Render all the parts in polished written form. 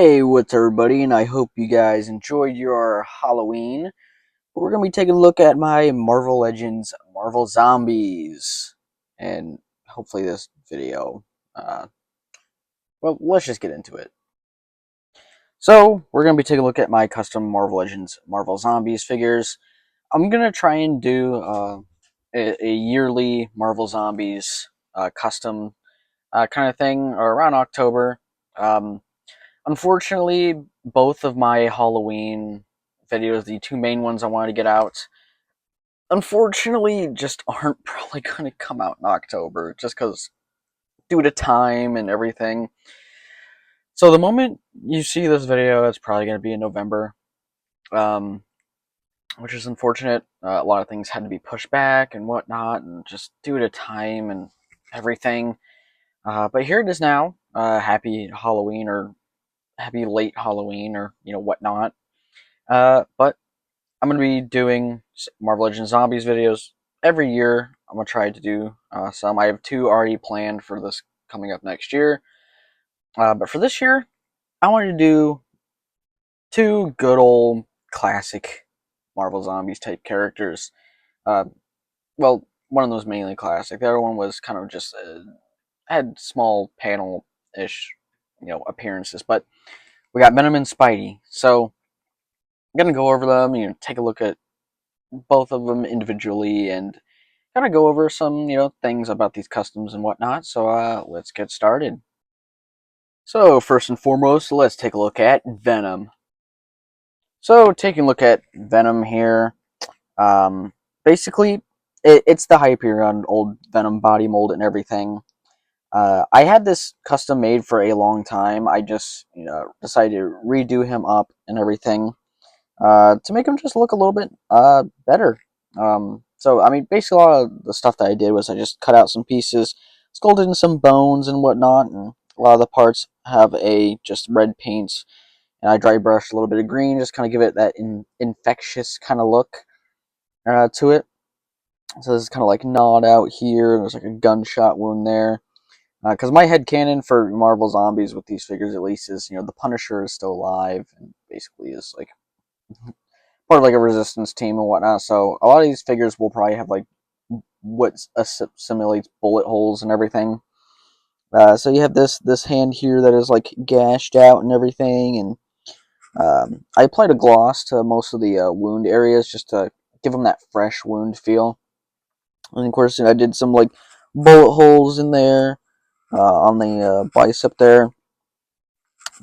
Hey, what's everybody, and I hope you guys enjoyed your Halloween. We're going to be taking a look at my Marvel Legends Marvel Zombies, and hopefully this video, well, let's just get into it. So, we're going to be taking a look at my custom Marvel Legends Marvel Zombies figures. I'm going to try and do a yearly Marvel Zombies custom kind of thing around October. Um, Unfortunately, both of my Halloween videos, the two main ones I wanted to get out, unfortunately just aren't probably going to come out in October, just because due to time and everything. So the moment you see this video, it's probably going to be in November, um, which is unfortunate. A lot of things had to be pushed back and whatnot, and just due to time and everything. But here it is now. Happy Halloween, or happy late Halloween, or whatnot. But I'm going to be doing Marvel Legends Zombies videos every year. I'm going to try to do some. I have two already planned for this coming up next year. But for this year, I wanted to do two good old classic Marvel Zombies type characters. Uh, well, one of them was mainly classic. The other one was kind of just had small panel-ish, appearances. But we got Venom and Spidey. So I'm going to go over them, take a look at both of them individually and kind of go over some, things about these customs and whatnot. So, let's get started. So, first and foremost, let's take a look at Venom. So, taking a look at Venom here, basically, it's the hype here on old Venom body mold and everything. I had this custom made for a long time. I just, decided to redo him up and everything. To make them just look a little bit better. So, I mean, basically, a lot of the stuff that I did was I just cut out some pieces, sculpted in some bones and whatnot, and a lot of the parts have a just red paint, and I dry brushed a little bit of green, just kind of give it that infectious kind of look to it. So this is kind of like gnawed out here. There's like a gunshot wound there. Because my headcanon for Marvel Zombies with these figures, at least, is the Punisher is still alive and basically is like part of like a resistance team and whatnot. So a lot of these figures will probably have like what simulates bullet holes and everything. So you have this hand here that is like gashed out and everything, and I applied a gloss to most of the wound areas just to give them that fresh wound feel. And of course, I did some like bullet holes in there on the bicep there.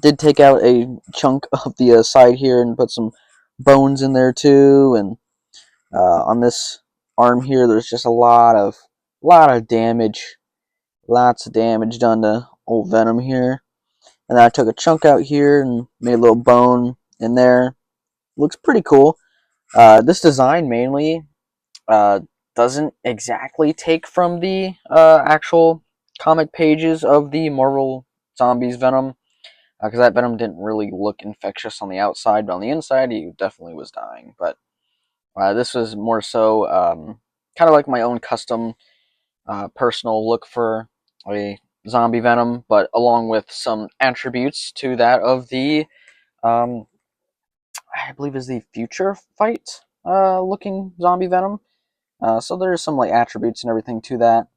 Did take out a chunk of the side here and put some bones in there too, and on this arm here, there's just a lot of damage, lots of damage done to old Venom here. And then I took a chunk out here and made a little bone in there. Looks pretty cool. This design mainly uh, doesn't exactly take from the actual comic pages of the Marvel Zombies Venom, because that Venom didn't really look infectious on the outside, but on the inside, he definitely was dying. But this was more so kind of like my own custom personal look for a zombie Venom, but along with some attributes to that of the, um, I believe is the Future Fight looking zombie Venom. So there's some like attributes and everything to that.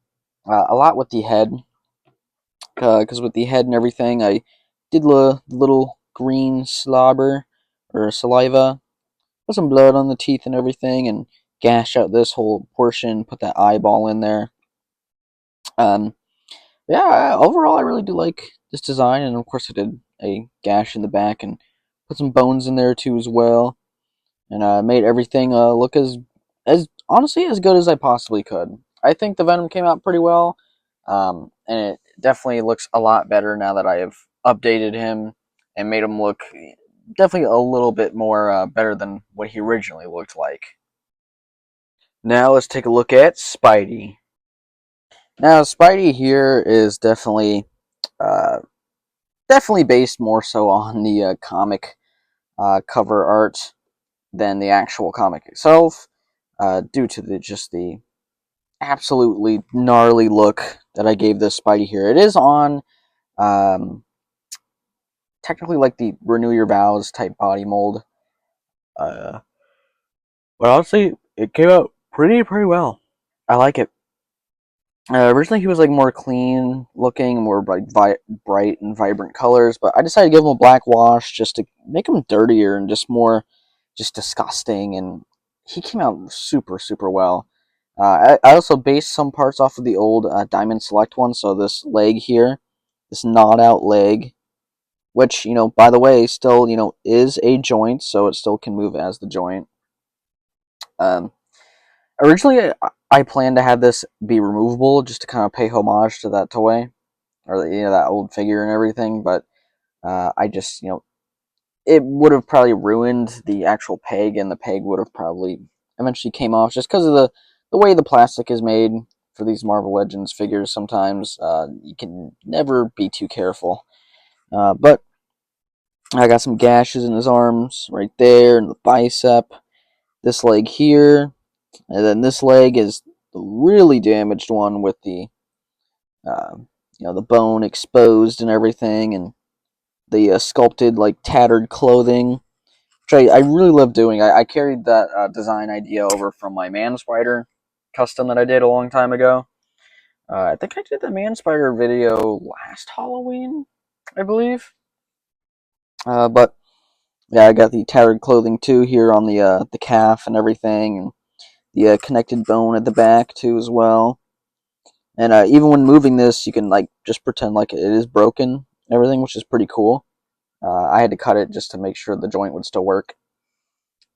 A lot with the head, because with the head and everything, I did little green slobber or saliva, put some blood on the teeth and everything, and gash out this whole portion, put that eyeball in there. Um, yeah, overall, I really do like this design, and of course, I did a gash in the back and put some bones in there too as well, and made everything look as honestly as good as I possibly could. I think the Venom came out pretty well, and it definitely looks a lot better now that I have updated him and made him look definitely a little bit more better than what he originally looked like. Now let's take a look at Spidey. Now Spidey here is uh, definitely based more so on the comic cover art than the actual comic itself, due to the absolutely gnarly look that I gave this Spidey here. It is on um, technically like the Renew Your Vows type body mold. Uh, but honestly, it came out pretty well. I like it. Originally, he was like more clean looking, more like bright and vibrant colors, but I decided to give him a black wash just to make him dirtier and just more, just disgusting. And he came out super well. I also based some parts off of the old Diamond Select one, so this leg here, this gnawed out leg, which by the way, still is a joint, so it still can move as the joint. Um, Originally, I planned to have this be removable just to kind of pay homage to that toy or that old figure and everything. But I just it would have probably ruined the actual peg, and the peg would have probably eventually came off just because of the way the plastic is made for these Marvel Legends figures. Sometimes you can never be too careful. But I got some gashes in his arms right there, and the bicep. This leg here, and then this leg is the really damaged one with the uh, the bone exposed and everything, and the sculpted like tattered clothing, which I really love doing. I carried that design idea over from my Man Spider custom that I did a long time ago. I think I did the Man Spider video last Halloween, I believe. But yeah, I got the tattered clothing too here on the calf and everything, and the connected bone at the back too as well. And even when moving this, you can like just pretend like it is broken and everything, which is pretty cool. I had to cut it just to make sure the joint would still work.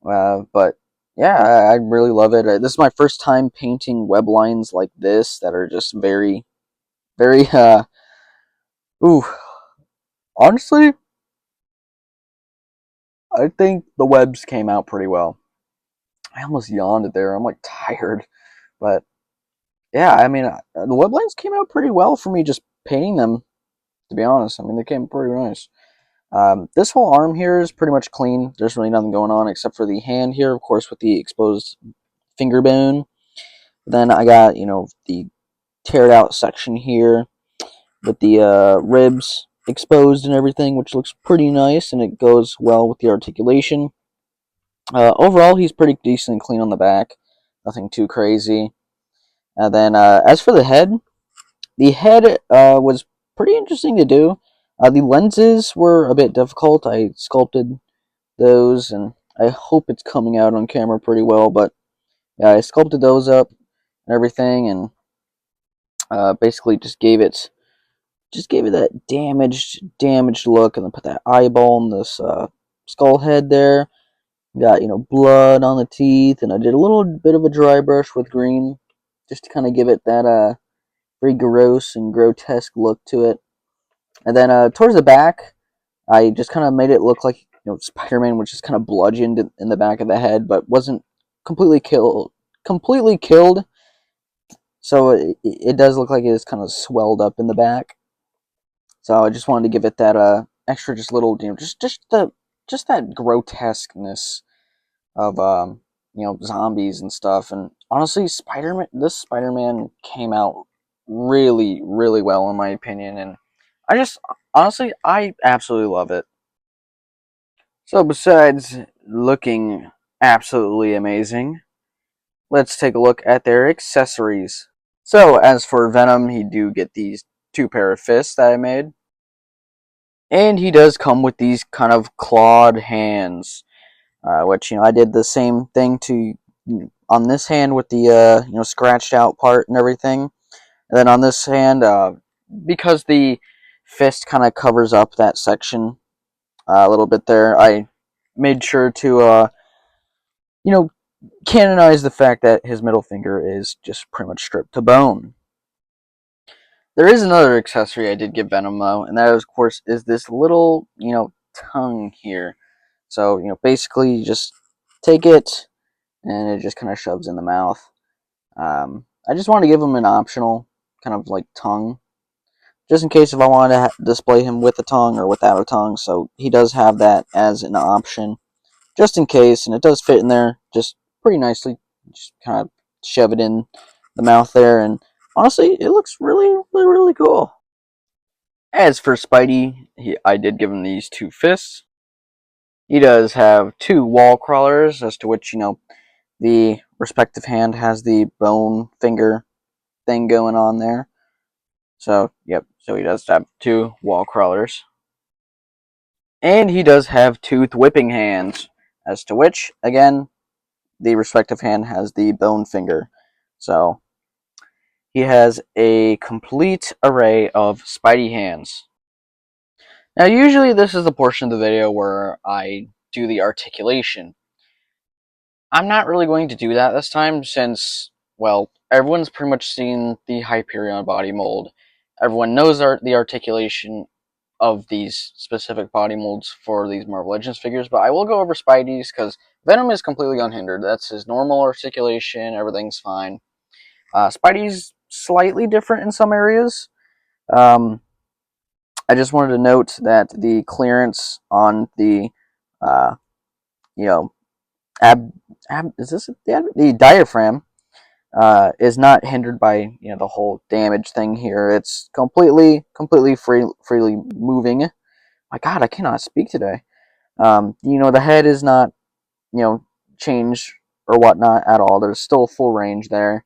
But yeah, I really love it. This is my first time painting web lines like this that are just very. Ooh, honestly, I think the webs came out pretty well. I almost yawned there. I'm like tired, but yeah, I mean, the web lines came out pretty well for me just painting them. To be honest, I mean, they came pretty nice. This whole arm here is pretty much clean. There's really nothing going on except for the hand here, of course, with the exposed finger bone. Then I got, the teared out section here with the ribs exposed and everything, which looks pretty nice, and it goes well with the articulation. Overall, he's pretty decent and clean on the back. Nothing too crazy. And then as for the head was pretty interesting to do. The lenses were a bit difficult. I sculpted those, and I hope it's coming out on camera pretty well. But yeah, I sculpted those up and everything, and basically just gave it that damaged look, and then put that eyeball in this skull head there. Got blood on the teeth, and I did a little bit of a dry brush with green, just to kind of give it that very gross and grotesque look to it. And then towards the back, I just kind of made it look like Spider-Man was just kind of bludgeoned in the back of the head, but wasn't completely killed. Completely killed. So it does look like it is kind of swelled up in the back. So I just wanted to give it that extra, just little, just that grotesqueness of zombies and stuff. And honestly, this Spider-Man came out really well in my opinion, and I just honestly I absolutely love it. So besides looking absolutely amazing, let's take a look at their accessories. So as for Venom, he do get these two pair of fists that I made. And he does come with these kind of clawed hands, which I did the same thing to on this hand with the scratched out part and everything. And then on this hand, because the fist kind of covers up that section a little bit there, I made sure to you know canonize the fact that his middle finger is just pretty much stripped to bone. There is another accessory I did give Venom though, and that of course is this little tongue here. So basically you just take it and it just kind of shoves in the mouth. I just wanted to give him an optional kind of like tongue, just in case if I wanted to display him with a tongue or without a tongue. So he does have that as an option, just in case, and it does fit in there just pretty nicely. Just kind of shove it in the mouth there, and honestly, it looks really cool. As for Spidey, I did give him these 2 fists. He does have 2 wall crawlers, as to which, the respective hand has the bone finger thing going on there. So, yep, so he does have 2 wall crawlers. And he does have tooth whipping hands, as to which, again, the respective hand has the bone finger. So, he has a complete array of Spidey hands. Now, usually this is the portion of the video where I do the articulation. I'm not really going to do that this time since, well, everyone's pretty much seen the Hyperion body mold. Everyone knows the articulation of these specific body molds for these Marvel Legends figures, but I will go over Spidey's because Venom is completely unhindered. That's his normal articulation, everything's fine. Spidey's slightly different in some areas. I just wanted to note that the clearance on the, uh, you know, is this the diaphragm is not hindered by the whole damage thing here. It's completely freely moving. My God, I cannot speak today. The head is not changed or whatnot at all. There's still full range there.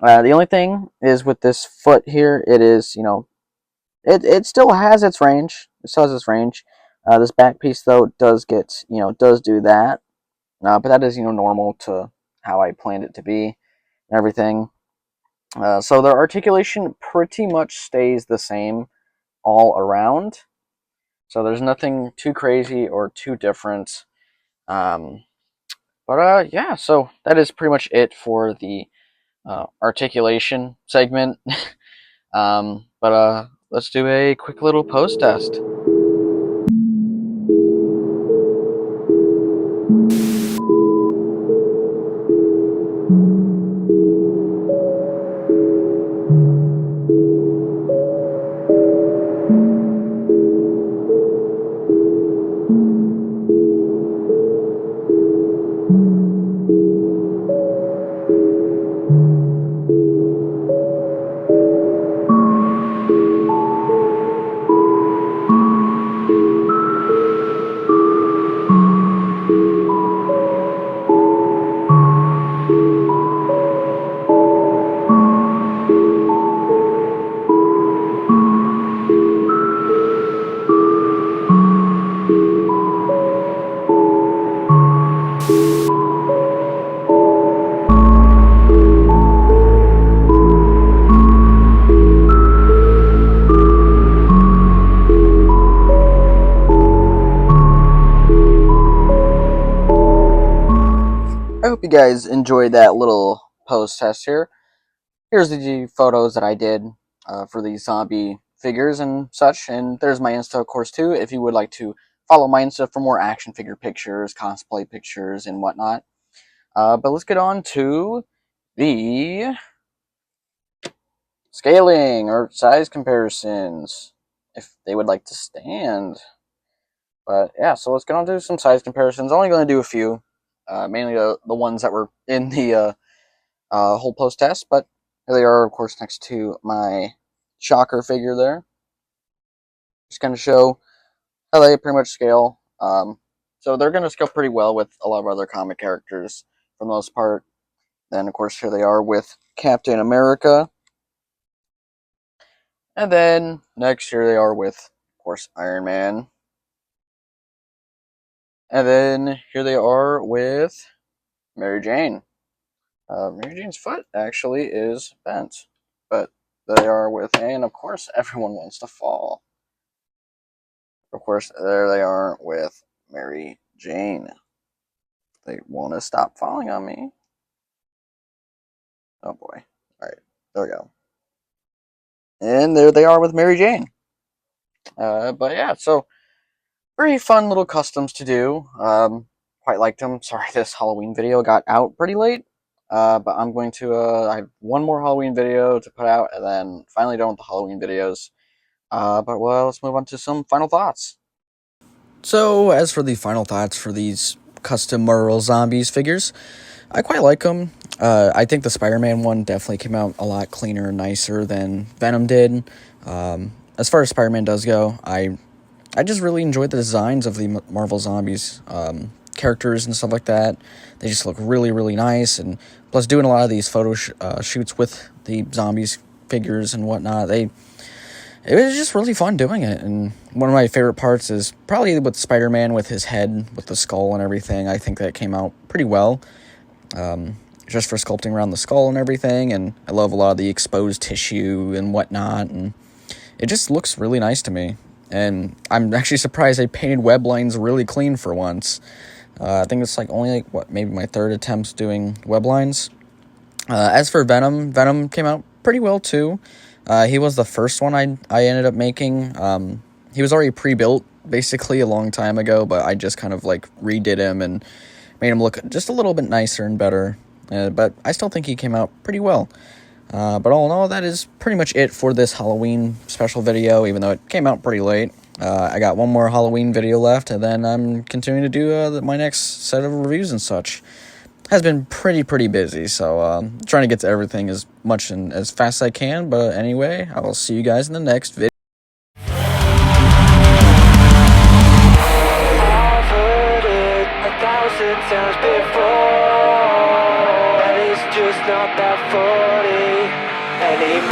The only thing is with this foot here, it is it still has its range. It still has its range. This back piece though does get does do that, but that is normal to how I planned it to be and everything. So their articulation pretty much stays the same all around. So there's nothing too crazy or too different. But yeah, so that is pretty much it for the articulation segment. But let's do a quick little post test. I hope you guys enjoyed that little post test here. Here's the photos that I did for these zombie figures and such, and there's my Insta, of course, too, if you would like to follow my Insta for more action figure pictures, cosplay pictures, and whatnot. But let's get on to the scaling or size comparisons, if they would like to stand. But yeah, so let's get on to some size comparisons. I'm only going to do a few, mainly the ones that were in the whole post test, but here they are, of course, next to my Shocker figure there. Just kind of show how they pretty much scale. So they're going to scale pretty well with a lot of other comic characters for the most part. Then, of course, here they are with Captain America. And then next, here they are with, of course, Iron Man. And then here they are with Mary Jane. Mary Jane's foot actually is bent, but they are with, and of course, everyone wants to fall. Of course, there they are with Mary Jane. They want to stop falling on me. Oh boy. Alright, there we go. And there they are with Mary Jane. But yeah, so very fun little customs to do. Quite liked them. Sorry, this Halloween video got out pretty late. But I'm going to, I have one more Halloween video to put out, and then finally done with the Halloween videos. But well, let's move on to some final thoughts. So, as for the final thoughts for these custom Marvel Zombies figures, I quite like them. I think the Spider-Man one definitely came out a lot cleaner and nicer than Venom did. as far as Spider-Man does go, I just really enjoyed the designs of the Marvel Zombies characters and stuff like that. They just look really, really nice, and plus doing a lot of these photo shoots with the zombies figures and whatnot, it was just really fun doing it. And one of my favorite parts is probably with Spider-Man with his head, with the skull and everything. I think that came out pretty well, just for sculpting around the skull and everything. And I love a lot of the exposed tissue and whatnot, and it just looks really nice to me. And I'm actually surprised I painted web lines really clean for once. I think it's only maybe my third attempt doing web lines. As for Venom came out pretty well too. He was the first one I ended up making. He was already pre-built basically a long time ago, but I just kind of redid him and made him look just a little bit nicer and better. But I still think he came out pretty well. But all in all, that is pretty much it for this Halloween special video, even though it came out pretty late. I got one more Halloween video left, and then I'm continuing to do my next set of reviews and such. Has been pretty busy, so trying to get to everything as much and as fast as I can. But anyway, I will see you guys in the next video. I've heard it 1,000 times before, and it's just not that funny anymore.